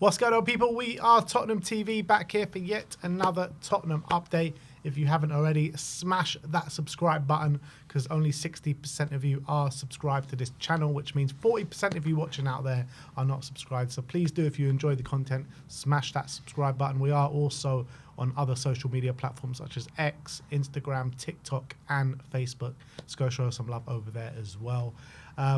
What's going on, people? We are Tottenham TV, back here for yet another Tottenham update. If you haven't already, smash that subscribe button, because only 60% of you are subscribed to this channel, which means 40% of you watching out there are not subscribed. So please do, if you enjoy the content, smash that subscribe button. We are also on other social media platforms such as X, Instagram, TikTok, and Facebook. Let's go show us some love over there as well.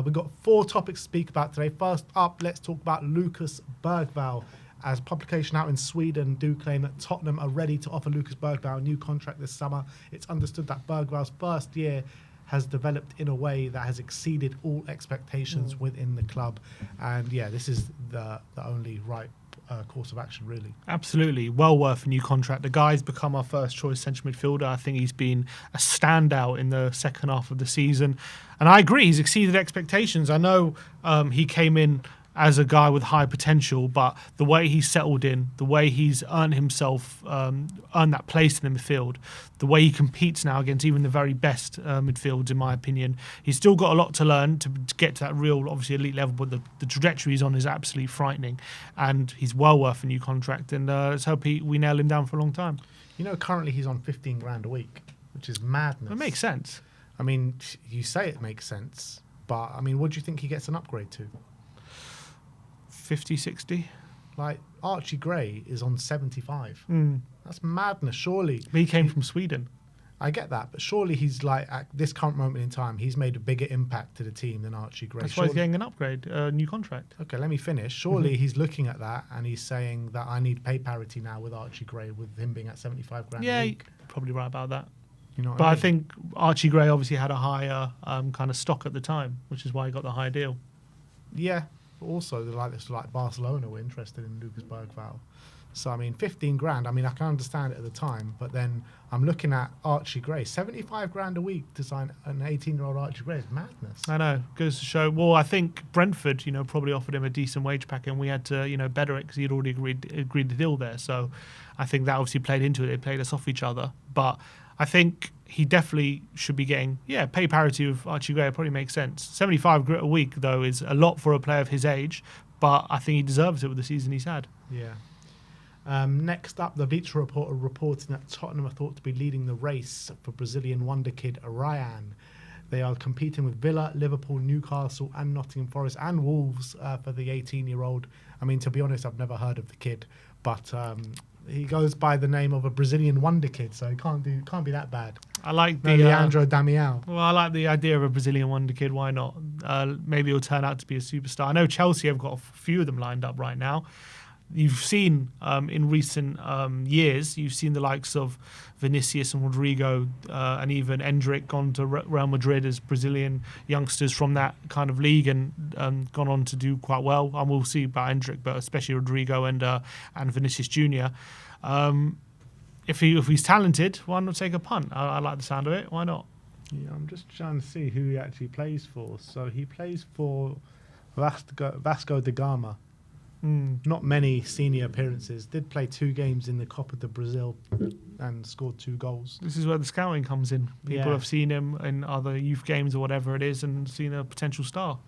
We've got 4 topics to speak about today. First up, let's talk about Lucas Bergvall. As publication out in Sweden do claim that Tottenham are ready to offer Lucas Bergvall a new contract this summer. It's understood that Bergvall's first year has developed in a way that has exceeded all expectations within the club. And yeah, this is the only right course of action, really. Absolutely. Well worth a new contract. The guy's become our first choice central midfielder. I think he's been a standout in the second half of the season. And I agree, he's exceeded expectations. I know he came in as a guy with high potential, but the way he's settled in, the way he's earned himself, earned that place in the midfield, the way he competes now against even the very best midfields, in my opinion, he's still got a lot to learn to get to that real, obviously, elite level, but the trajectory he's on is absolutely frightening, and he's well worth a new contract, and let's hope we nail him down for a long time. You know, currently he's on 15 grand a week, which is madness. It makes sense. I mean, you say it makes sense, but I mean, what do you think he gets an upgrade to? 50, 60. Like, Archie Gray is on 75. That's madness, surely. He came from Sweden. I get that, but surely he's like, at this current moment in time, he's made a bigger impact to the team than Archie Gray. That's why he's getting an upgrade, a new contract. Okay, let me finish. Surely he's looking at that and he's saying that I need pay parity now with Archie Gray, with him being at 75 grand a week. Yeah, probably right about that. You know what But I mean? I think Archie Gray obviously had a higher kind of stock at the time, which is why he got the higher deal. Yeah. Also, like Barcelona were interested in Lucas Bergvall. So, I mean, 15 grand, I mean, I can understand it at the time, but then I'm looking at Archie Gray. 75 grand a week to sign an 18-year-old Archie Gray is madness. I know. Goes to show. Well, I think Brentford, probably offered him a decent wage pack, and we had to, better it because he'd already agreed the deal there. So I think that obviously played into it. They played us off each other. But I think he definitely should be getting, pay parity with Archie Gray. It probably makes sense. 75 a week, though, is a lot for a player of his age, but I think he deserves it with the season he's had. Yeah. Next up, the Bleacher Report are reporting that Tottenham are thought to be leading the race for Brazilian wonder kid Rayan. They are competing with Villa, Liverpool, Newcastle and Nottingham Forest and Wolves for the 18-year-old. I mean, to be honest, I've never heard of the kid, but he goes by the name of a Brazilian wonder kid, so it can't be that bad. I like the Leandro Damião. Well, I like the idea of a Brazilian wonder kid. Why not? Maybe he'll turn out to be a superstar. I know Chelsea have got a few of them lined up right now. You've seen in recent years, you've seen the likes of Vinicius and Rodrigo and even Endrick gone to Real Madrid as Brazilian youngsters from that kind of league and gone on to do quite well. And we'll see about Endrick, but especially Rodrigo and Vinicius Jr. If he's talented, why not take a punt? I like the sound of it. Why not? Yeah, I'm just trying to see who he actually plays for. So he plays for Vasco da Gama. Not many senior appearances. Did play 2 games in the Copa do Brazil and scored 2 goals. This is where the scouting comes in. People have seen him in other youth games or whatever it is and seen a potential star.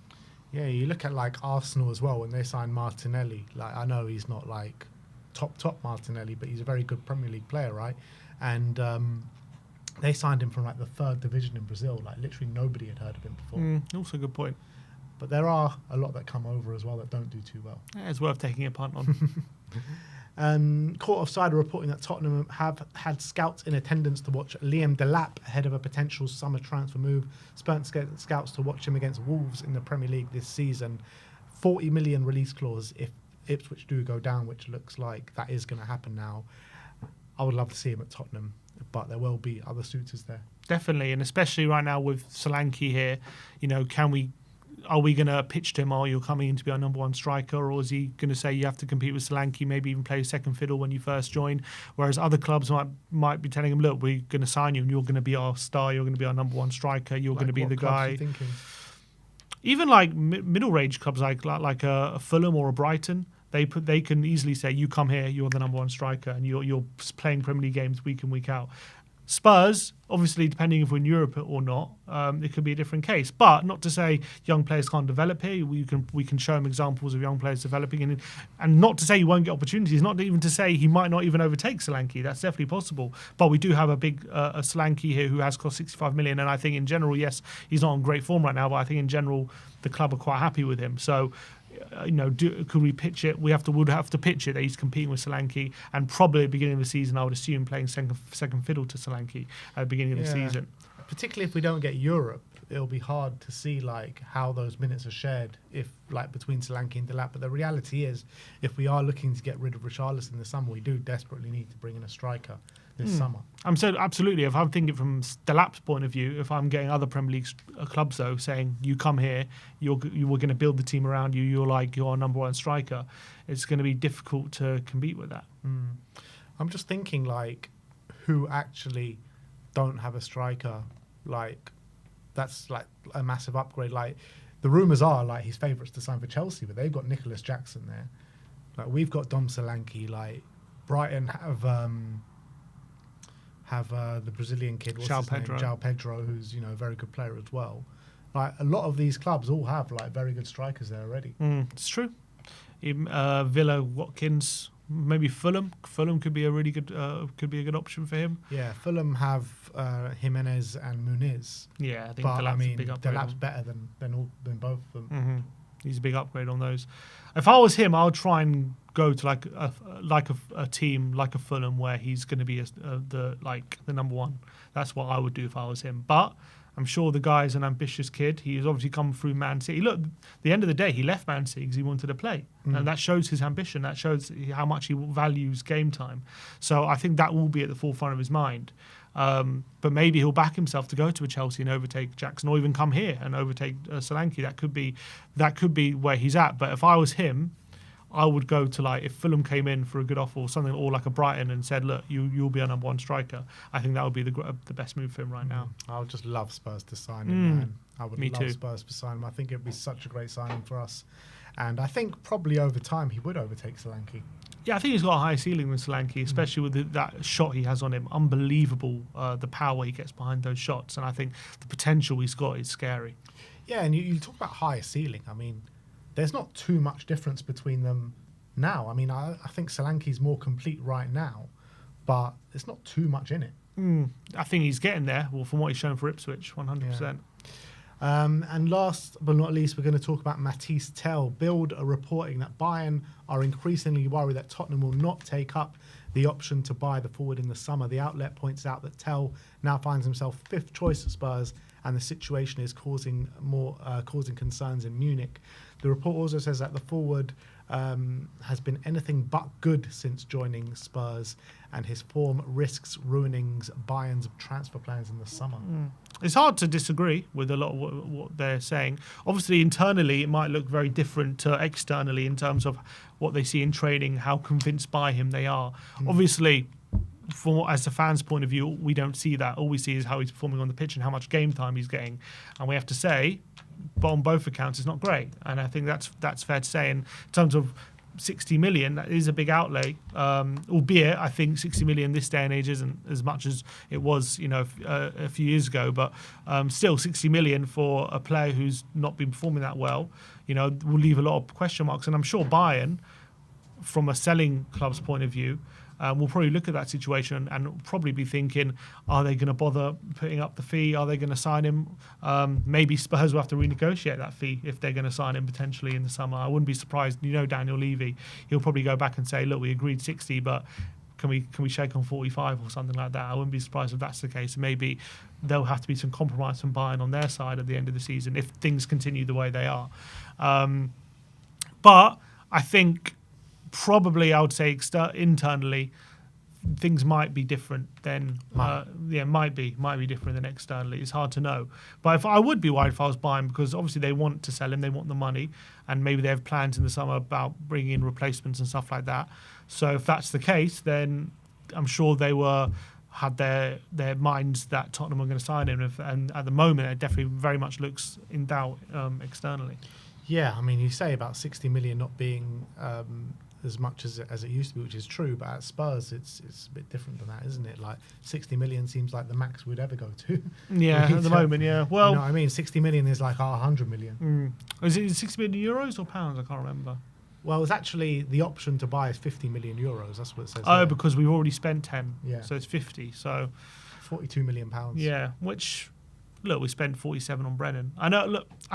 Yeah, you look at like Arsenal as well when they signed Martinelli. Like, I know he's not like top Martinelli, but he's a very good Premier League player, right? And they signed him from like the 3rd division in Brazil. Like, literally nobody had heard of him before. Also a good point. But there are a lot that come over as well that don't do too well. Yeah, it's worth taking a punt on. Court Offside are reporting that Tottenham have had scouts in attendance to watch Liam Delap ahead of a potential summer transfer move. Spurs scouts to watch him against Wolves in the Premier League this season. 40 million release clause if Ipswich do go down, which looks like that is going to happen now. I would love to see him at Tottenham, but there will be other suitors there. Definitely, and especially right now with Solanke here, are we going to pitch to him, you're coming in to be our number 1 striker, or is he going to say you have to compete with Solanke, maybe even play second fiddle when you first join, whereas other clubs might be telling him, look, we're going to sign you and you're going to be our star, you're going to be our number 1 striker, you're going to be the guy. Even like middle-range clubs like a Fulham or a Brighton, they can easily say, you come here, you're the number 1 striker, and you're playing Premier League games week in, week out. Spurs, obviously, depending if we're in Europe or not, it could be a different case. But not to say young players can't develop here. We can show him examples of young players developing, and not to say he won't get opportunities. Not even to say he might not even overtake Solanke. That's definitely possible. But we do have a big a Solanke here who has cost 65 million, and I think in general, yes, he's not in great form right now. But I think in general, the club are quite happy with him. So. Could we pitch it? Would have to pitch it that he's competing with Solanke, and probably at the beginning of the season, I would assume playing second fiddle to Solanke at the beginning of the season. Particularly if we don't get Europe, it'll be hard to see like how those minutes are shared if like between Solanke and Delap. But the reality is, if we are looking to get rid of Richarlison this summer, we do desperately need to bring in a striker this summer. Absolutely. If I'm thinking from Delap's point of view, if I'm getting other Premier League clubs though saying you come here, you were going to build the team around you, you're our number one striker, it's going to be difficult to compete with that. I'm just thinking like who actually don't have a striker, like that's like a massive upgrade. Like the rumours are like his favourites to sign for Chelsea, but they've got Nicholas Jackson there. Like we've got Dom Solanke. Like Brighton have the Brazilian kid, João Pedro, who's a very good player as well. Like a lot of these clubs all have like very good strikers there already. It's true. Villa, Watkins, maybe Fulham. Fulham could be a really good option for him. Yeah, Fulham have Jimenez and Muniz. Yeah, I think Delap's a big upgrade. Delap's better than both of them. Mm-hmm. He's a big upgrade on those. If I was him, I would try and go to a team like a Fulham where he's going to be the number one. That's what I would do if I was him. But I'm sure the guy's an ambitious kid. He's obviously come through Man City. Look, at the end of the day, he left Man City because he wanted to play. And that shows his ambition. That shows how much he values game time. So I think that will be at the forefront of his mind. But maybe he'll back himself to go to a Chelsea and overtake Jackson, or even come here and overtake Solanke. That could be where he's at. But if I was him, I would go to if Fulham came in for a good offer or something, or like a Brighton and said, look, you'll be our number one striker. I think that would be the best move for him right now. I would just love Spurs to sign him, man. I would Me love too. Spurs to sign him. I think it'd be such a great signing for us. And I think probably over time he would overtake Solanke. Yeah, I think he's got a higher ceiling than Solanke, especially with that shot he has on him. Unbelievable, the power he gets behind those shots. And I think the potential he's got is scary. Yeah, and you talk about higher ceiling. I mean, there's not too much difference between them now. I mean, I think Solanke's more complete right now, but there's not too much in it. I think he's getting there. Well, from what he's shown for Ipswich, 100%. Yeah. And last but not least, we're going to talk about Mathis Tel. Bild are reporting that Bayern are increasingly worried that Tottenham will not take up the option to buy the forward in the summer. The outlet points out that Tel now finds himself fifth choice at Spurs, and the situation is causing concerns in Munich. The report also says that the forward has been anything but good since joining Spurs, and his form risks ruining Bayern's transfer plans in the summer. It's hard to disagree with a lot of what they're saying. Obviously, internally, it might look very different to externally in terms of what they see in training, how convinced by him they are. Obviously, as a fan's point of view, we don't see that. All we see is how he's performing on the pitch and how much game time he's getting. And we have to say, but on both accounts, it's not great. And I think that's fair to say. In terms of 60 million, that is a big outlay, albeit I think 60 million this day and age isn't as much as it was a few years ago, but still 60 million for a player who's not been performing that well will leave a lot of question marks. And I'm sure Bayern, from a selling club's point of view, will probably look at that situation and probably be thinking, are they going to bother putting up the fee? Are they going to sign him? Maybe Spurs will have to renegotiate that fee if they're going to sign him potentially in the summer. I wouldn't be surprised. Daniel Levy, he'll probably go back and say, look, we agreed 60, but can we shake on 45 or something like that? I wouldn't be surprised if that's the case. Maybe there'll have to be some compromise from Bayern on their side at the end of the season if things continue the way they are. But I think probably I would say internally things might be different than might be different than externally. It's hard to know. But if I would be worried if I was Bayern, because obviously they want to sell him, they want the money, and maybe they have plans in the summer about bringing in replacements and stuff like that. So if that's the case, then I'm sure they had their minds that Tottenham are going to sign him, and at the moment it definitely very much looks in doubt externally. Yeah, I mean, you say about 60 million not being as much as it used to be, which is true. But at Spurs, it's a bit different than that, isn't it? Like 60 million seems like the max we'd ever go to. Yeah, at the moment, yeah. Well, you know what I mean? 60 million is like 100 million. Is it 60 million euros or pounds? I can't remember. Well, it's actually the option to buy is 50 million euros. That's what it says. Oh, there. because we've already spent 10. Yeah. So it's 50. So 42 million pounds. yeah, which look, we spent 47 on Brennan. I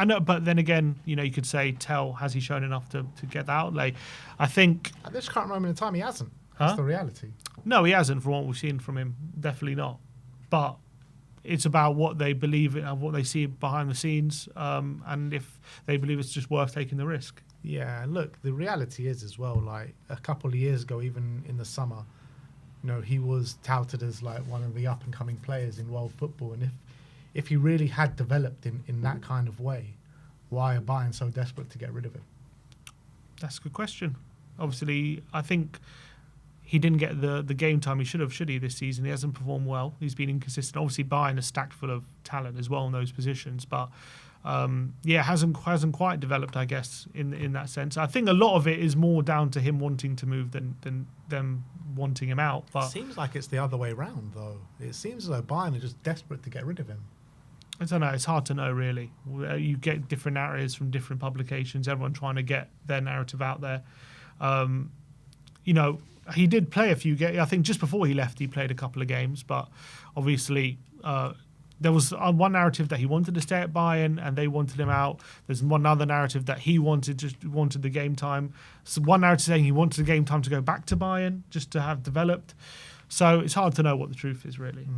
know, but then again, you know, you could say, Tel, has he shown enough to get the outlay? I think At this current moment in time, he hasn't. That's the reality. no, he hasn't. From what we've seen from him, definitely not. But it's about what they believe and what they see behind the scenes, and if they believe it's just worth taking the risk. Yeah, look, the reality is as well, like a couple of years ago, even in the summer, you know, he was touted as like one of the up and coming players in world football. And if he really had developed in that kind of way, why are Bayern so desperate to get rid of him? That's a good question. Obviously, I think he didn't get the game time he should he, this season. He hasn't performed well. He's been inconsistent. Obviously, Bayern is stacked full of talent as well in those positions, but hasn't quite developed, I guess, in that sense. I think a lot of it is more down to him wanting to move than them wanting him out. But It seems like it's the other way round, though. It seems as though Bayern are just desperate to get rid of him. I don't know. It's hard to know, really. You get different narratives from different publications. Everyone trying to get their narrative out there. You know, he did play a few games. I think just before he left, he played a couple of games. But obviously, there was one narrative that he wanted to stay at Bayern and they wanted him out. There's one other narrative that he wanted the game time. So one narrative saying he wanted the game time to go back to Bayern just to have developed. So it's hard to know what the truth is, really.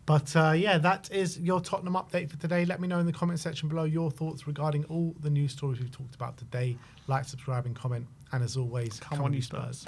But that is your Tottenham update for today. Let me know in the comment section below your thoughts regarding all the news stories we've talked about today. Like, subscribe, and comment. And as always, Come on, you Spurs.